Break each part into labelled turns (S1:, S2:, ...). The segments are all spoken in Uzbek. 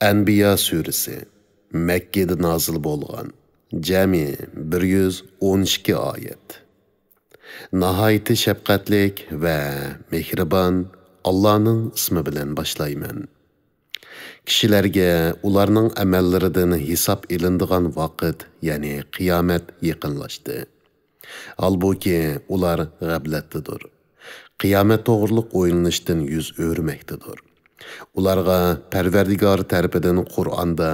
S1: Anbiya suresi Mekke'de nazil bo'lgan. Jami 112 oyat. Nihoyat shafqatlik va mehribon Allohning ismi bilan boshlayman. Kishilarga ularning amallaridan hisob elinadigan vaqt, ya'ni qiyomat yaqinlashdi. Albuki ular g'aflatdadir. Qiyomat to'g'riliq o'ylanishdan yuz o'rmakdadir. Ularga Parvardigor tarafidan Qur'onda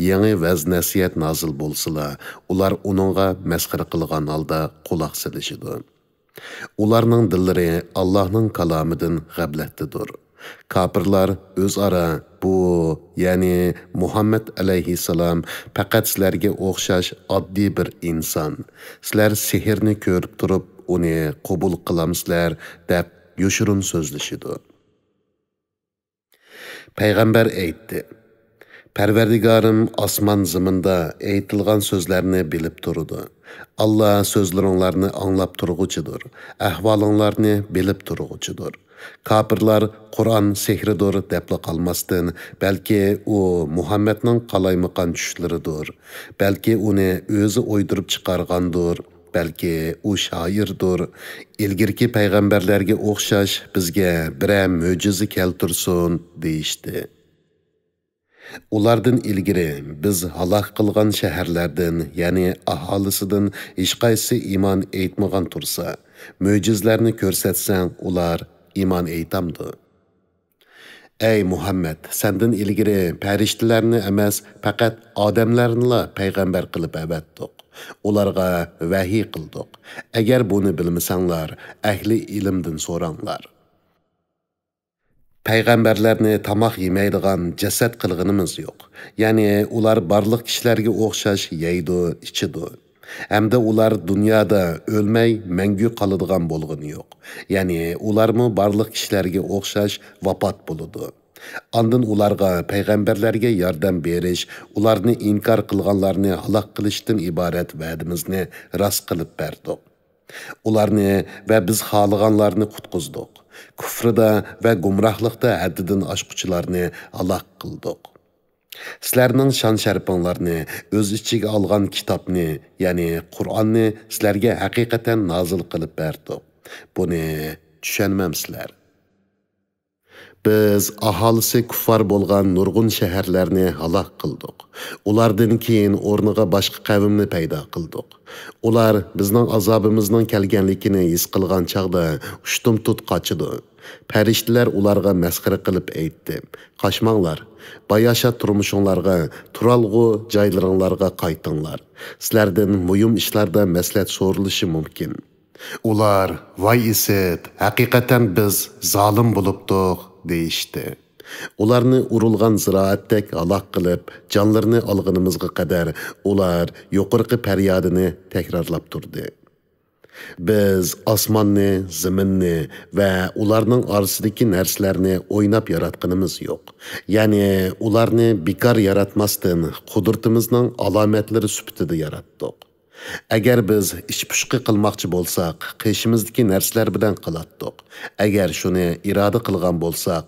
S1: yangi vaz-nasihat nazil bo'lsa, ular uningga masxara qilgan holda quloq solishidi. Ularning dillari Allohning kalomidan g'aflatdadir. Kafirlar o'zaro bu, ya'ni Muhammad alayhissalom faqat sizlarga o'xshash oddiy bir inson. Sizlar sehrni ko'rib turib, uni qabul qilamsizlar deb yoshirin so'zlashidi. Payg'ambar aytdi: Parvardigorim osmon zaminda aytilgan so'zlarni bilib turdi. Allah so'zlaringlarni anglab turg'uchidir, ahvolinglarni bilib turg'uchidir. Kafirlar Qur'on sehridir deb qolmasdan, balki u Muhammadning qalaymaqan tushlaridir, balki uni o'zi o'ydirib chiqargandir, balki u shoirdir. Ilgirki payg'ambarlarga o'xshash bizga biror mo'jiza keltirsin deyishdi. Ulardan ilgari biz halok qilgan shaharlardan, ya'ni aholisidan hech qaysi iymon aytmagan tursa, mo'jizlarni ko'rsatsang, ular iymon aytamdi. Ey Muhammad, sendan ilgari farishtalarni emas, faqat odamlarni payg'ambar qilib avatdik. Ularga vahiy qildik. Agar buni bilmasanglar, ahli ilmdan so'ranglar. Payg'ambarlarni tamoq yemaydigan jasad qilganimiz yo'q. Ya'ni ular barliq kishilarga o'xshash yeydi, ichidi. Hamda ular dunyoda o'lmay mangu qoladigan bo'lgani yo'q. Ya'ni ularmi barliq kishilarga o'xshash vafot bo'ladi. Ondan ularga payg'ambarlarga yordam berish, ularni inkor qilganlarni halok qilishdan iborat va'dimizni rost qilib berdik. Ularni va biz xohlaganlarni qutqizdik. Kufrida va gumrohlikda haddidan oshquchilarni halok qildik. Sizlarning shon-sharafinglarni o'z ichiga olgan kitobni, ya'ni Qur'onni sizlarga haqiqatan nozil qilib berdik. Buni tushunmamsizlar. Biz aholisi kuffar bo'lgan nurg'un shaharlarni halok qildik. Ulardan keyin o'rniga boshqa qavmni paydo qildik. Ular bizning azobimizning kelganligini his qilgan chaqda ushtum-tut qochidi. Farishtalar ularga masxara qilib aytdi: "Qochmanglar, bayashat turmushinglarga, turalg'u joylaringlarga qaytinglar. Sizlardan muhim ishlarda maslahat so'ralishi mumkin." Ular: "Voy isit, haqiqatan biz zolim bo'libdik" deyishdi. Ularni urilgan ziroatdek halok qilib, jonlarini olganimizga qadar ular yuqorqi faryodini takrorlab turdi. Biz osmonni, zaminni va ularning orasidagi narsalarni o'ynab yaratganimiz yo'q. Ya'ni ularni bekor yaratmasdan qudratimizning alomatlari sifatida yaratdik. Agar biz ish-pushqi qilmoqchi bo'lsak, qishimizdagi narsalar bilan qilatdik. Agar shuni iroda qilgan bo'lsak,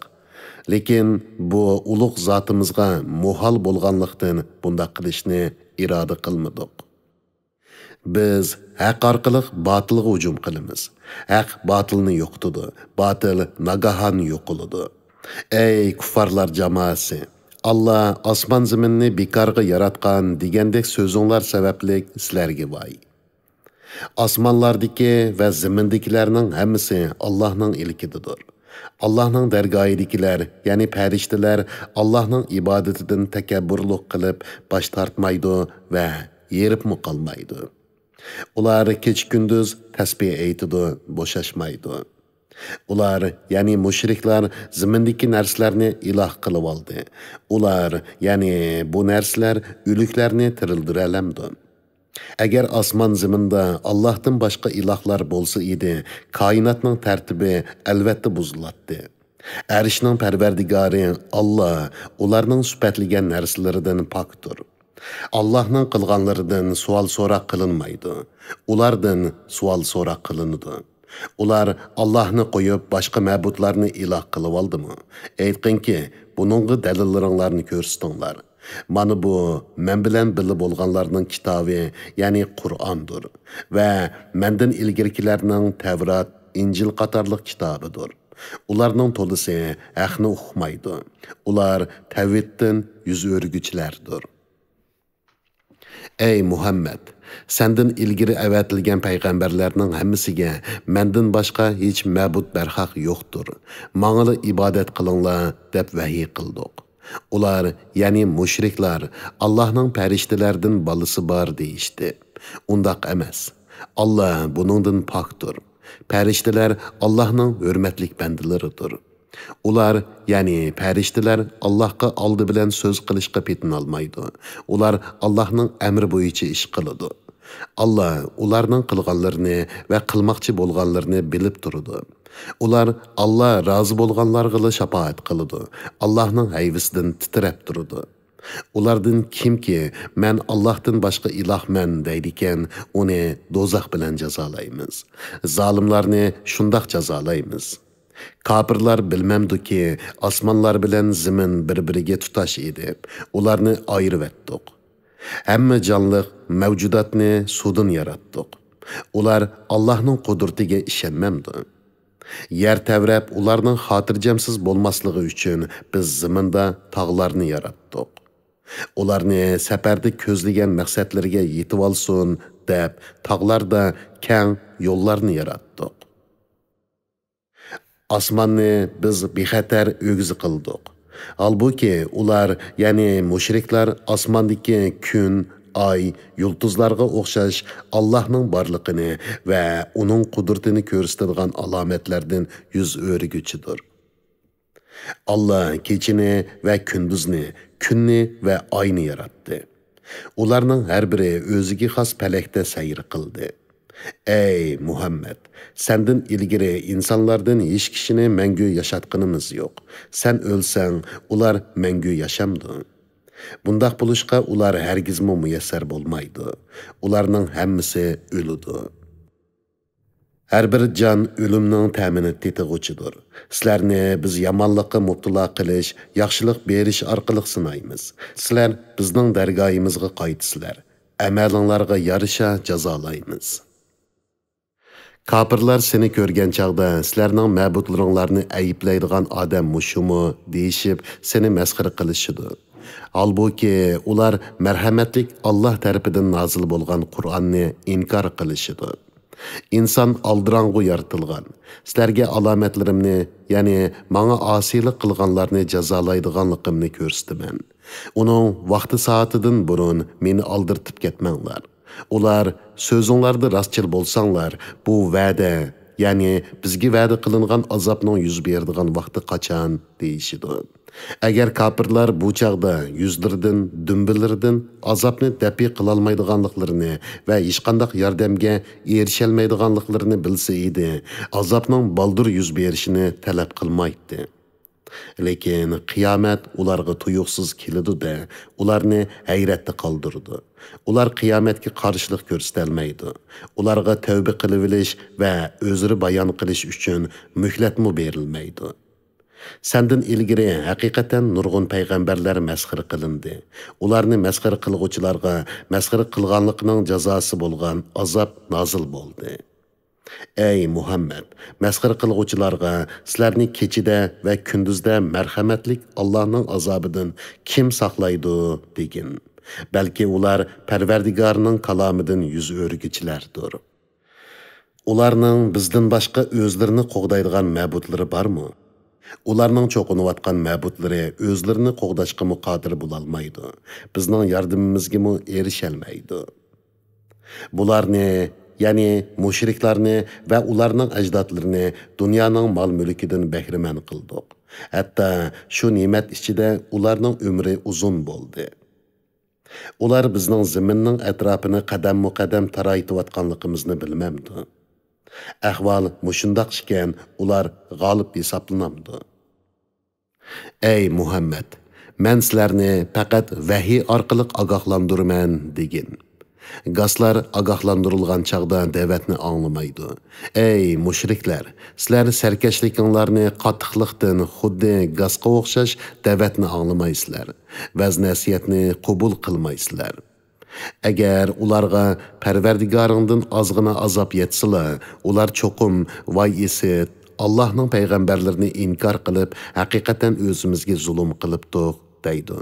S1: lekin bu ulug' zotimizga muhol bo'lganlikdan bunda qilishni iroda qilmadik. Biz haq orqali botilga hujum qilamiz. Haq botilni yo'qotadi, botil nagahan yo'qoladi. Ey kuffarlar jamoasi, Allah osmon zaminni bekorga yaratgan degandek so'zinglar sababli sizlarga voy. Osmonlardagi va zamindagilarning hammasi Allohning ilkididir. Allohning dargohidagilar, ya'ni farishtalar Allohning ibodatidan takabburlik qilib bosh tortmaydi va yeribmi qolmaydi. Ular kech-kunduz tasbih aytidi, bo'shashmaydi. Ular, ya'ni mushriklar zimindagi narsalarni iloh qilib oldi. Ular, ya'ni bu narsalar o'liklarni tirildira olamdi. Agar osmon zaminda Allohdan boshqa ilohlar bo'lsa edi, koinotning tartibi albatta buziladi. Arshning parvardigori Allah ularning sifatlagan narsalaridan pokdir. Allohning qilganlaridan savol so'roq qilinmaydi. Ulardan savol so'roq qilinadi. Ular Allohni qo'yib boshqa ma'budlarni iloh qilib oldimi? Aytqinki, bununğa dəlillərinlərini görsütünlər. Mana bu, mən bilən bilib olğanlarının kitabı, yəni Qur'andır və məndən ilgirkilərinin Tevrat, İncil qatarlıq kitabıdır. Ularning to'lisi haqni uqmaydi. Ular tavhiddan yuz o'rguvchilardir. Ey Muhammad, senden ilgiri avatilgan payg'ambarlarning hammasiga mendan boshqa hech ma'bud barhaq yo'qdir. Manga ibodat qilinglar deb vahiy qildik. Ular, ya'ni mushriklar, Allohning farishtalaridan bolasi bor deyishdi. Undaq emas. Allah buningdan pokdir. Farishtalar Allohning hurmatlik bandalaridir. Ular, ya'ni farishtalar Allohga oldi bilan so'z qilishga petinolmaydi. Ular Allohning amri bo'yicha ish qiladi. Allah ularning qilganlarini va qilmoqchi bo'lganlarini bilib turadi. Ular Allah rozi bo'lganlarga shafaat qiladi. Allohning hayvisidan titrab turadi. Ulardan kimki men Allohdan boshqa ilohman deydigan, uni do'zax bilan jazolaymiz. Zolimlarni shundoq jazolaymiz. Kafirlar bilmemdi osmonlar bilan zimin bir-biriga tutash edi. Ularni ayirib etdik. Hamma jonliq mavjudotni suvdan yaratdik. Ular Allohning qudratiga ishonmamdi. Yer tavrab ularning xotirjamsiz bo'lmasligi uchun biz ziminda tog'larni yaratdik. Ularni safarda ko'zlagan maqsadlariga yetib olsin deb tog'larda keng yo'llarni yaratdik. Osmonni biz bexatar o'g'zi qildik. Halbuki ular, ya'ni mushriklar osmondagi kun, ay, yulduzlarga o'xshash Allohning borligini va uning qudratini ko'rsatadigan alomatlardan yuz o'rguvchidir. Allah kechini va kunduzni, kunni va oyni yaratdi. Ularning har biri o'ziga xos falakda sayr qildi. Ey Muhammad, senden ilgiri insanlardan hech kishini mangu yaşatqınımız yo'q. Sen ölsang, ular mangu yaşamdı. Bundaq buluşqa ular hergizmi muyassar bo'lmaydi. Ularning hammasi o'ludi. Her bir can ölümning ta'mini tetig'uchidir. Sizlarni biz yomonlikqa mubtalo qilish, yaxshilik berish orqali sinaymiz. Sizlar bizning dargoyimizga qaytsizlar. Amalinglarga yarasha jazolaymiz. Kafirlar seni ko'rgan chaqda sizlarning ma'budlaringlarni ayiblaydigan odam mushumu deyishib seni masxara qilishidi. Halbuki ular marhamatlik Allah tarafidan nozil bo'lgan Qur'onni inkor qilishidi. İnsan aldıranğu yaratilgan. Sizlarga alomatlarimni, ya'ni menga osiylik qilganlarni jazolaydiganligimni ko'rsataman. Uning vaqti soatidan burun meni aldirtib ketmanglar. Ular so'zinglarda rostchil bo'lsanglar, bu va'da, ya'ni bizga va'da qilingan azobning yuz beradigan vaqti qachon deyishidi. Agar kafirlar bu chaqda yuzlaridan, dumbilaridan azobni dafi qilolmaydiganliklarini va hech qanday yordamga erisholmaydiganliklarini bilsa edi, azobning baldur yuz berishini talab qilmaydi. Lekin qiyomat ularga tuyuqsiz keladi-da, ularni hayratda qoldirdi. Ular qiyomatga qarshilik ko'rsatolmaydi. Ularga tavba qilib va o'zini bayon qilish uchun muhlatmi berilmaydi. Senden ilgiri haqiqatan nurg'un payg'ambarlar masxara qilindi. Ularni masxara qilguvchilarga masxara qilganlikning jazosi bo'lgan azob nozil bo'ldi. Ey Muhammad, masxara qilguvchilarga sizlarni kechida va kunduzda marhamatlik Allohning azobidan kim saqlaydi degin. Balki ular Parvardigorning kalomidan yuz o'rguvchilardir. Ularning bizdan boshqa o'zlarini qo'g'daydigan ma'budlari bormi? Ularning cho'qinayotgan ma'budlari o'zlarini qo'g'dashga muqodir bo'lolmaydi. Bizning yordamimizga erisholmaydi. Bularni, ya'ni mushriklarni va ularning ajdodlarini dunyoning mol-mulkidan bahramand qildik. Hatto shu ne'mat ichida ularning umri uzun bo'ldi. Ular bizning zaminning atrofini qadam-muqaddam taraytayotganligimizni bilmamdi. Ahvol mushundoq ekan, ular g'olib hisoblanamdi. Ey Muhammad, men sizlarni faqat vahiy orqali ogohlantirman degin. Gaslar agahlandırılgan çağda dəvətni anlamaydı. Ey müşriklər, sizlər sərkəşliklərini qattiqlıqdan xuddi gasqa oxşaş dəvətni anlamaysızlar. Vəz nəsiyyətni qəbul qılmaysızlar. Əgər ularga Pərverdigarından azğına azab yetsila, ular çoxum vay esit, Allah'ның peyğəmbərlərini inkar qılıb, həqiqətən özümüzge zulüm qılıbdıq, deydi.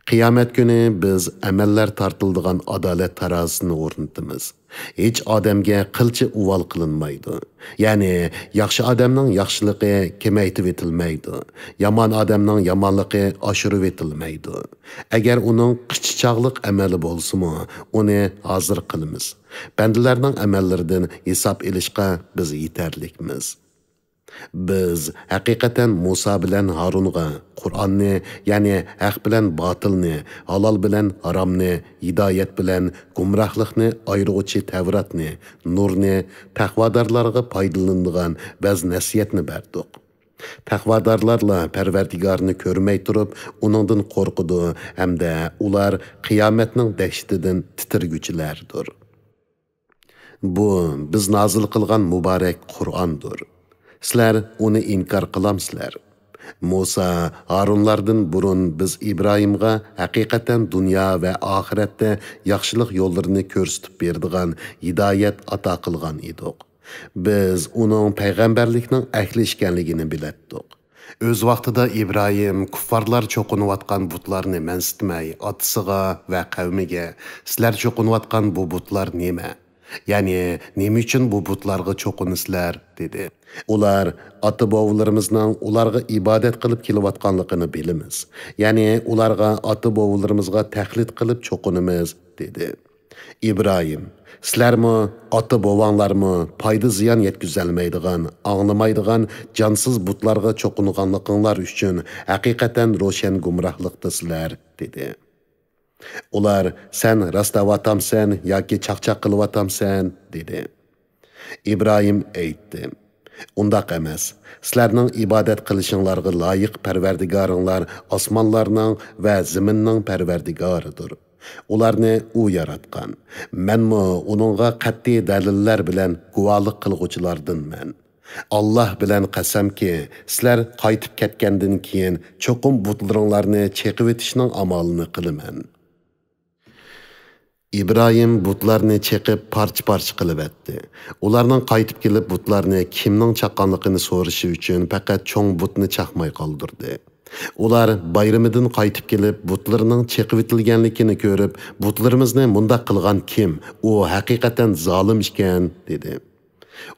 S1: Qiyamet günü biz əməllər tartıldıgan adalet tarazısını ornatımız. Hiç adamge qılçı uval qılınmaydı. Yani yaxşı adamның yaxşılığı kemeytib etilmeydi. Yaman adamның yamanlığı aşırıb etilmeydi. Əgər onun qıçıçaqlıq əməli bolsumu, onu hazır qılımız. Bəndilərinin əməllərdən hesab ilişqa biz yeterlikmiz. Biz haqiqatan Musa bilan Harunga Qur'onni, ya'ni haq bilan botilni, halol bilan haromni, hidoyat bilan gumrohlikni ayiruvchi Tavratni, nurni, taqvodorlarga foydalanadigan vaz nasiyatni berdik. Taqvodorlarla Parvardigorni ko'rmay turib, uningdan qo'rqidi hamda ular qiyomatning dahshatidan titirguchilardir. Bu biz nozil qilgan muborak Qur'ondir. Sizlar uni inkar qilamsizlar. Musa, Harunlardan burun biz İbrahimga haqiqatan dunyo va oxiratda yaxshilik yo'llarini ko'rsatib berdigan hidoyat ato qilgan edik. Biz uning payg'ambarlikning ahli ekanligini bilatdik. Öz vaqtida İbrahim kuffarlar cho'qinayotgan butlarni mansitmay otasiga va qavmiga, sizlar cho'qinayotgan bu butlar nima? Yani nima uchun bu butlarga cho'qinisizlar dedi. Ular ata-bovularimizning ularga ibodat qilib kelayotganligini bilamiz. Yani ularga ata-bovularimizga taqlid qilib cho'qinamiz dedi. İbrahim, sizlarmi, ata-bovanglarmi foyda ziyon yetkazolmaydigan, anglamaydigan jonsiz butlarga cho'qinganliginglar uchun haqiqatan ro'shan gumrohlikdasizlar dedi. Ular sen rastavatamsan yoki chaqchaq qilyaptamsan dedi. İbrahim aytdi. Undaq emas. Sizlarning ibodat qilishinglarga loyiq Parvardigoringlar osmonlarning va zaminning Parvardigoridir. Ularni u yaratgan. Menmi uningga qat'iy dalillar bilan guvohlik qilguvchilardanman. Allah bilan qasamki, sizlar qaytib ketgandan keyin cho'qim butlaringlarni cheqib etishning amalini qilaman. İbrahim butlarni cheqib parcha-parcha qilib etdi. Ularning qaytib kelib butlarni kimning chaqqanligini so'rashi uchun faqat cho'ng butni chaqmay qoldirdi. Ular bayramidan qaytib kelib butlarning cheqib etilganligini ko'rib, butlarimizni mundaq qilgan kim? U haqiqatan zolim ekan dedi.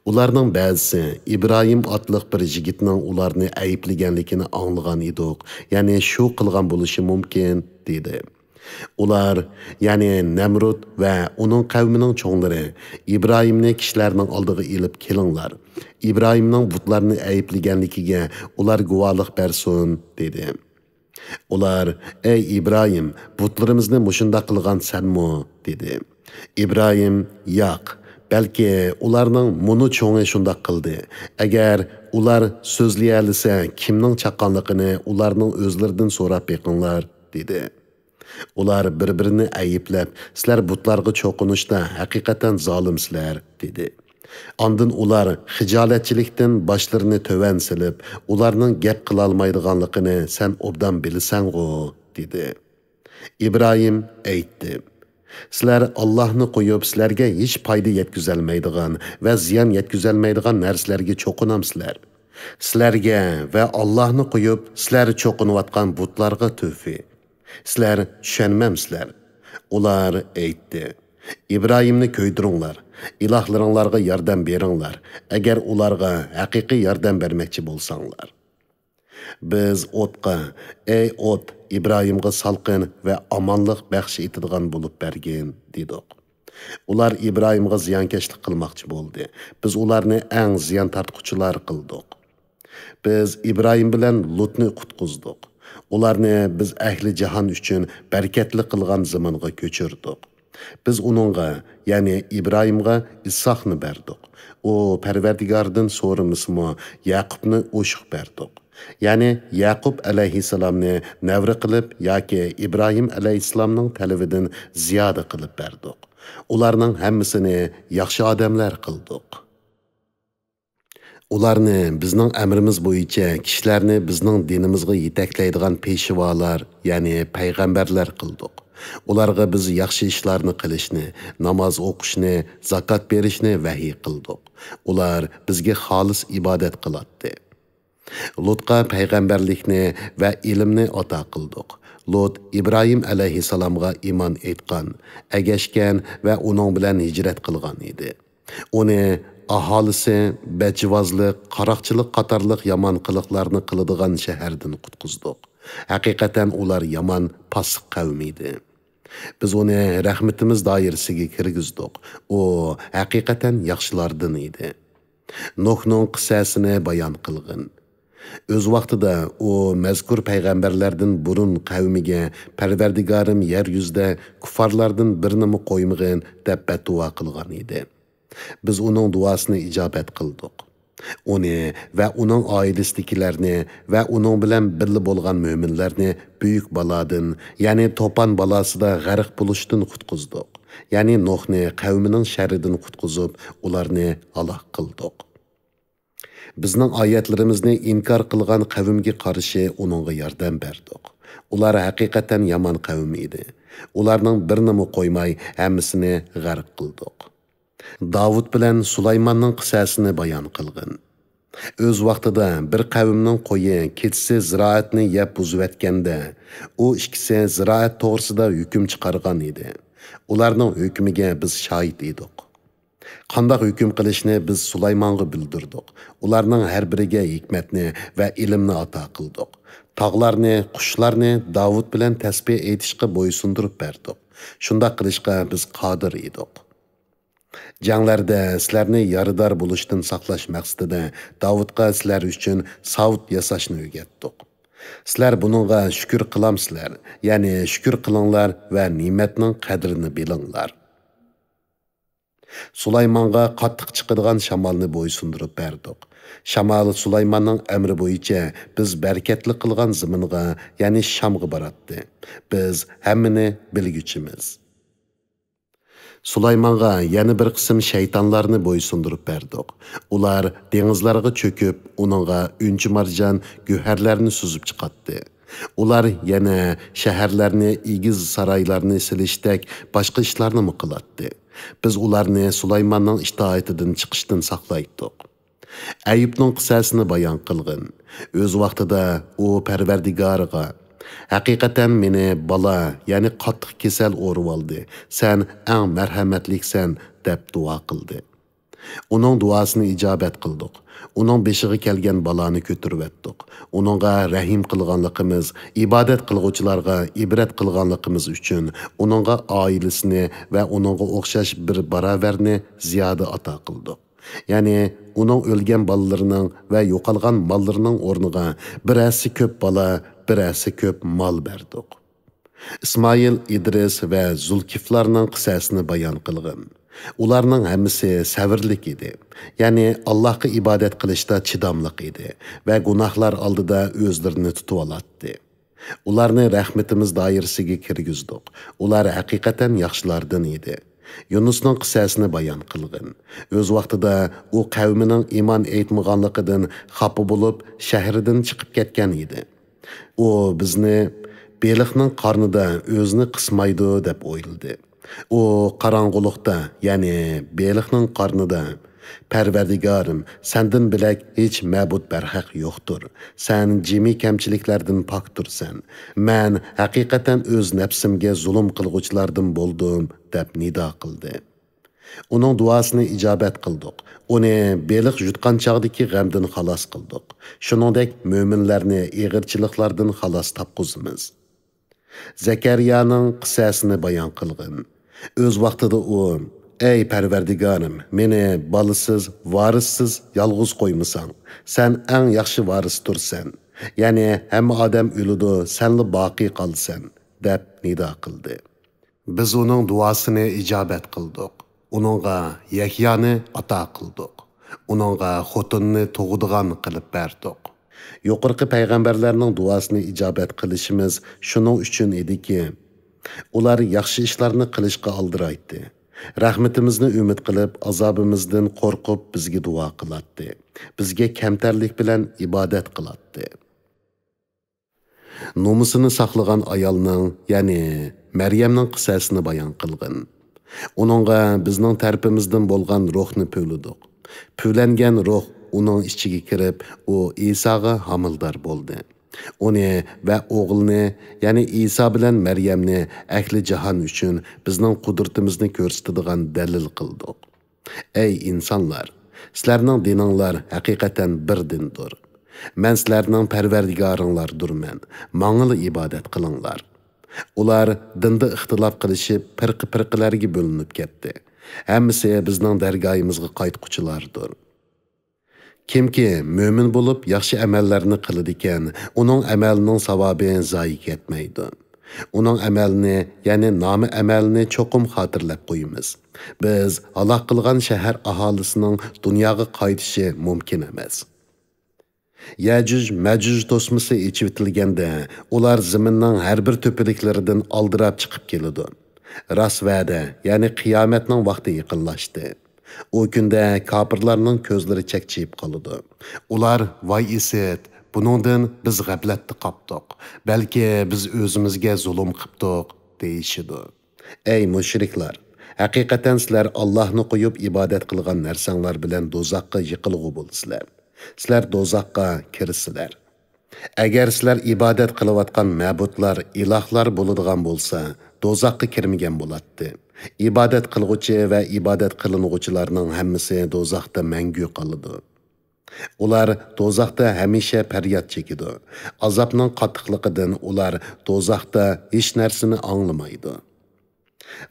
S1: Ularning ba'zisi İbrahim otliq bir yigitning ularni ayiblaganligini anglagan edi. Ya'ni shu qilgan bo'lishi mumkin dedi. Ular, yani Nemrut ve onun qavmining cho'nglari İbrahimni kishilarning oldiga elib kelinglar. İbrahimning butlarni ayiblaganligiga ular guvohlik bersin dedi. Ular, ey İbrahim, butlarimizni mushunda qilgan senmi dedi. İbrahim, yo'q. Belki ularning muni cho'ngi shunda qildi. Agar ular so'zlay olsa, kimning chaqqanligini ularning o'zlaridan so'rab beqinglar dedi. Ular bir-birini ayıplab, sizlar butlarga cho'qinishda haqiqatan zolimsizlar dedi. Ondan ular xijolatchilikdan boshlarini to'van silib, ularning gap qila olmaydiganligini sen obdan bilasan-ku dedi. İbrahim aytdi. Sizlar Allohni qo'yib, sizlarga hech foyda yetkazolmaydigan va ziyon yetkazolmaydigan narsalarga cho'qinamsizlar. Sizlarga va Allohni qo'yib, sizlar cho'qinayotgan butlarga tövfi. Sizlar tushunmamsizlar. Ular aytdi. İbrahimni ko'ydiringlar. İlahlaringlarga yordam beringlar. Agar ularga haqiqiy yordam bermoqchi bo'lsanglar. Biz o'tqa, ey o't, İbrahimga salqin va omonlik baxsh etadigan bo'lib bergin dedik. Ular İbrahimga ziyonkashlik qilmoqchi bo'ldi. Biz ularni eng ziyon tortquchilar qildik. Biz İbrahim bilan Lutni qutqizdik. Ularni biz ahli jahon uchun barakatli qilgan zamonga ko'chirdik. Biz uningga, ya'ni İbrahimga Isoqni berdik. U Parvardigordan so'ramasmi, Yaqubni o'shiq berdik. Ya'ni Yaqub alayhissalomni navri qilib yoki Ibrohim alayhissalomning talabidan ziyoda qilib berdik. Ularning hammasini yaxshi odamlar qildik. Ularni bizning amrimiz bo'yicha kishilarni bizning dinimizga yetaklaydigan peshvolar, ya'ni payg'ambarlar qildik. Ularga biz yaxshi ishlarni qilishni, namoz o'qishni, zakot berishni vahiy qildik. Ular bizga xolis ibodat qiladi. Lutqa payg'ambarlikni va ilmni ato qildik. Lut Ibrohim alayhissalomga iymon etgan, agashgan va uning bilan hijrat qilgan edi. Uni aholisi bajvozlik, qaroqchilik qatorliq yomon qiliqlarni qiladigan shahardan qutqizdik. Haqiqatan ular yomon pasiq qavm edi. Biz uni rahmatimiz doirasiga kirgizdik. U haqiqatan yaxshilardan edi. Nuhning qissasini bayon qilgin. Öz vaqtida u mazkur payg'ambarlardan burun qavmiga Parvardigorim yer yuzida kuffarlardan birini qo'ymag'in deb batduo qilgan edi. Biz uning duosini ijobat qildik. Uni va uning oilasidagilarni va uning bilan birga bo'lgan mo'minlarni buyuk balodan, ya'ni to'pon balosida g'arq bo'lishdan qutqizdik. Ya'ni Nuhni qavmining sharridan qutqizib, ularni halok qildik. Bizning oyatlarimizni inkor qilgan qavmga qarshi uningga yordam berdik. Ular haqiqatan yomon qavm edi. Ularning birini qo'ymay hammasini g'arq qildik. Davud bilan Sulaymonning qissasini bayon qilgin. Öz vaqtida bir qavmning qo'yi ketsi ziroatni yeb buzayotganda, u ikkisi ziroat to'g'risida hukm chiqargan edi. Ularning hukmiga biz shohid edik. Qanday hukm qilishni biz Sulaymonga bildirdik. Ularning har biriga hikmatni va ilmni ato qildik. Tog'larni, qushlarni Davud bilan tasbih aytishga bo'ysundirib berdik. Shunda qilishga biz qodir edik. Janglarda sizlarni yarador bo'lishdan saqlash maqsadida Davudga sizlar uchun savut yasashni o'rgatdik. Sizlar buningga shukr qilamsizlar, ya'ni shukr qilinglar va ne'matning qadrini bilinglar. Sulaymonga qattiq chiqadigan shamolni bo'ysundirib berdik. Shamol Sulaymonning amri bo'yicha biz barakatli qilgan zaminga, ya'ni Shamga boratdi. Biz hammani bilguchimiz. Sulaymonga yana bir qism shaytonlarni bo'ysundirib berdik. Ular dengizlarga cho'kib, uningga unchi marjon, guharlarni suzib chiqatdi. Ular yana shaharlarni, egiz saroylarni silishdek boshqa ishlarni qilatdi. Biz ularni Sulaymonning itoatidan chiqishdan saqlaydik. Ayubning qissasini bayon qilgin. O'z vaqtida u Parvardigoriga haqiqatan meni bala, ya'ni qattiq kasal o'rib oldi. Sen eng marhamatliksan deb duo qildi. Uning duosini ijobat qildik. Uning beshiga kelgan baloni ko'tarib etdik. Uningga rahim qilganligimiz, ibodat qilguvchilarga ibrat qilganligimiz uchun uningga oilasini va uningga o'xshash bir barobarni ziyoda ato qildik. Ya'ni uning o'lgan bolalarining va yo'qolgan mollarining o'rniga birasi ko'p bola, birasi ko'p mol berdik. İsmail, İdris va Zulkiflarning qissasini bayon qilgin. Ularning hammasi sabrlik edi. Ya'ni Allohga ibodat qilishda chidamliq edi va gunohlar oldida o'zlarini tutib oladi. Ularni rahmatimiz doirasiga kirgizdik. Ular haqiqatan yaxshilardan edi. Yunusning qissasini bayon qilgin. O'z vaqtida u qavmining iymon etmaganligidan xafa bo'lib, shahridan chiqib ketgan edi. U bizni beliqning qornida o'zini qismaydi deb o'yladi. U qorong'ulikda, ya'ni beliqning qornida Parvardigorim, sendan bilak hech ma'bud barhaq yo'qdir. Sen jimi kamchiliklardan pokdirsan. Men haqiqatan o'z nafsimga zulm qilguvchilardan bo'ldim deb nido qildi. Uning duosini ijobat qildik. Uni beliq yutgan chog'dagi g'amdan xalos qildik. Shuningdek, mo'minlarni ig'irchiliklardan xalos topqizamiz. Zakariyaning qissasini bayon qilgin. O'z vaqtida u: "Ey Parvardigorim, meni balasiz, varissiz yolg'iz qo'ymasang, sen eng yaxshi varisdirsan. Ya'ni hamma odam o'ladi, senli boqiy qolsan" deb nido qildi. Biz uning duosini ijobat qildik. Uningga Yahyoni ato qildik. Uningga xotinni tug'digan qilib berdik. Yuqorqi payg'ambarlarning duosini ijobat qilishimiz shuning uchun ediki, ular yaxshi ishlarni qilishga aldiraydi. Rahmatimizni umid qilib, azobimizdan qo'rqib bizga duo qiladi. Bizga kamtarlik bilan ibodat qiladi. Nomusini saqlagan ayolning, ya'ni Maryamning qissasini bayon qilgan. Uningga bizning tarafimizdan bo'lgan ruhni pöyladik. Pöylangan ruh uning ichiga kirib, u Isoga homildor bo'ldi. Uni va o'g'ilni, ya'ni Iso bilan Maryamni ahli jahon uchun bizning qudratimizni ko'rsatadigan dalil qildik. Ey insonlar, sizlarning dininglar haqiqatan bir dindir. Men sizlarning parvardigoringlardurman. Manga ibodat qilinglar. Ular dinda ixtilof qilishib, pirqi-pirqilarga bo'linib ketdi. Hammasi bizning dargoyimizga qaytquchilardir. Kimki mo'min bo'lib yaxshi amallarni qiladi ekan, uning amalining savobi zoyi ketmaydi. Uning amalini, ya'ni nomi amalini cho'qim xotirlab qo'yamiz. Biz halok qilgan shahar aholisining dunyoga qaytishi mumkin emas. Yajuj Majuj to'smisi ichivitilganda, ular zaminning har bir to'piliklaridan aldirab chiqib keladi. Ras va'da, ya'ni qiyomatning vaqti yaqinlashdi. O kunda kafirlarning ko'zlari chakchiyib qoladi. Ular voy isit, buningdan biz g'aflatda qopdiq. Balki biz o'zimizga zulm qildik deyishidi. Ey mushriklar, haqiqatan sizlar Allohni qo'yib ibodat qilgan narsanglar bilan do'zaxga yiqilg'u bo'lsizlar. Sizlar do'zaxga kirsizlar. Agar sizlar ibodat qilayotgan ma'budlar, ilohlar bo'ladigan bo'lsa, do'zaxga kirmagan bo'ladi. İbadet qilg'uchi va ibodat qilinuvchilarning hammasi do'zaxda mangu qoladi. Ular do'zaxda hamisha faryod chekidi. Azobning qattiqligidan ular do'zaxda hech narsani anglamaydi.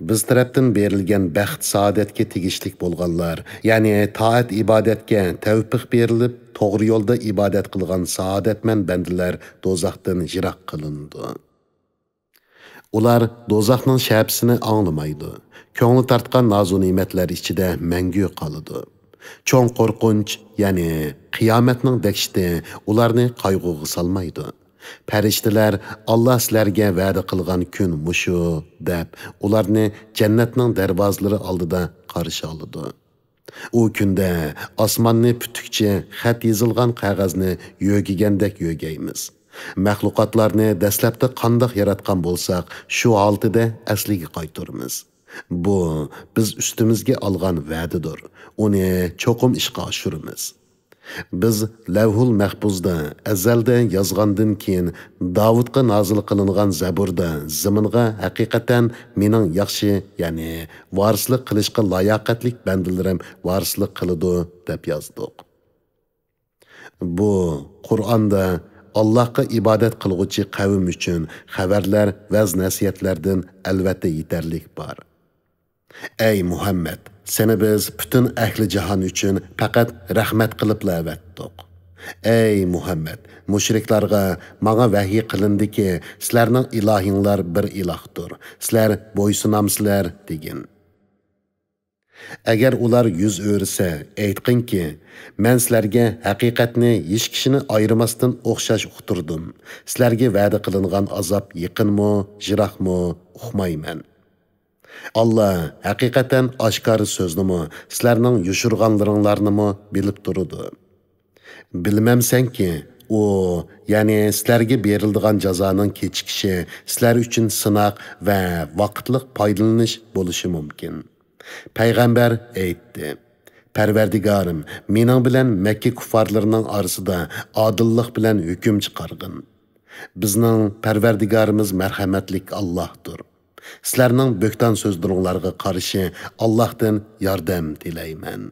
S1: Biz tarafdan berilgan baxt saodatga tegishlik bo'lganlar, ya'ni toat ibodatga tavfiq berilib, to'g'ri yo'lda ibodat qilgan saodatman bandalar do'zaxdan yiroq qilindi. Ular do'zaxning shapsini anglamaydi. Ko'ngli tartgan nozu ne'matlar ichida mangu qoladi. Cho'ng qo'rqinch, ya'ni qiyomatning dahshati ularni qayg'uga solmaydi. Farishtalar Alloh sizlarga va'da qilgan kun mushu deb ularni jannatning darvozalari oldida qarshi oladi. U kunda osmonni putukcha xat yozilgan qog'ozni yo'gigandek yo'gaymiz. Mahluqotlarni dastlabda qandoq yaratgan bo'lsak, shu holda asliga qaytaramiz. Bu biz ustimizga olgan va'dadir. Uni cho'qim ishga oshiramiz. Biz Lavhul Mahfuzda azalda yozgandan keyin Davudga nozil qilingan Zaburda zaminga haqiqatan mening yaxshi, ya'ni varislik qilishga layoqatlik bandalarim varislik qiladi deb yozdik. Bu Qur'onda Allohga ibodat qilguvchi qavm uchun xabarlar va nasihatlardan albatta yetarlik bor. Ey Muhammad, seni biz butun ahli jahon uchun faqat rahmat qilib lavatdiq. Ey Muhammad, mushriklarga menga vahiy qilindiki, sizlarning ilohinglar bir ilohdir. Sizlar bo'ysunamsizlar degin. Agar ular yuz o'risa, aytqinki, men sizlarga haqiqatni hech kishini ayirmasdan o'xshash uqtirdim. Sizlarga va'da qilingan azob yaqinmi, yiroqmi, uqmayman. Allah haqiqatan oshkor so'znimi, sizlarning yushurganlaringlarnimi bilib turadi. Bilmamsanki, u, ya'ni sizlarga beriladigan jazoning kechikishi sizlar uchun sinoq va vaqtliq foydalanish bo'lishi mumkin. Payg'ambar aytdi: Parvardigorim, mening bilan Makka kuffarlarining orasida odillik bilan hukm chiqargin. Bizning Parvardigorimiz marhamatlik Allohdir. Sizlarning bo'ktan so'zlaringlarga qarshi Allohdan yordam tilayman.